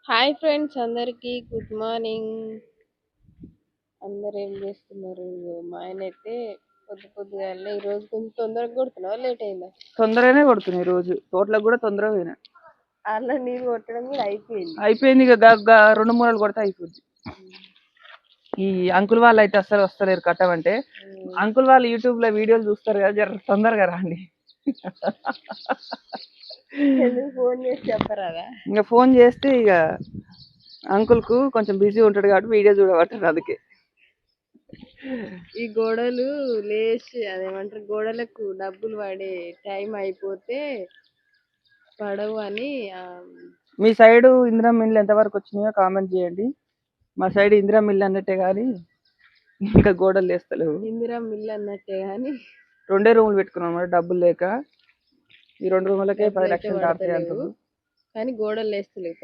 Hi friends, అందరికి good morning. అందరు ఏం చేస్తున్నారు? ఇగో మా ఆయన అయితే పొద్దుగాలే ఈ రోజు కొంచెం తొందరగా కొడుతున్నావా, లేట్ అయిందా? తొందరగానే కొడుతున్నాయి రోజు. తోటలకు కూడా తొందరగా పోయినా. అలా నీళ్ళు కొట్టడం కూడా అయిపోయింది. ఇక 2 మూరలు కొడితే అయిపోద్ది. ఈ అంకుల్ వాళ్ళు అయితే అస్సలు వస్తలేరు కట్టమంటే. అంకుల్ వాళ్ళు యూట్యూబ్ లో వీడియోలు చూస్తారు కదా, జర తొందరగా రండి. ఫోన్ చేసి చెప్పరాదా? ఇంకా ఫోన్ చేస్తే ఇక అంకుల్ కు కొంచెం బిజీ ఉంటాడు కాబట్టి వీడియో చూడబట్టారు. అందుకే ఈ గోడలు లేచి అదేమంటారు, గోడలకు డబ్బులు పడే టైం అయిపోతే పడవు అని. మీ సైడ్ ఇందిరా మిల్లు ఎంత వరకు వచ్చినాయో కామెంట్ చేయండి. మా సైడ్ ఇందిరా మిల్లు అన్నట్టే కానీ ఇంకా గోడలు లేస్తలేవు. ఇందిరా మిల్లు అన్నట్టే కానీ 2 రూములు పెట్టుకున్నాం అన్నమాట, డబ్బులు లేక. ఈ 2 రూములకే 10 లక్షలు దాటుతాయి అంటారు. కానీ గోడలు లేస్తలేవు.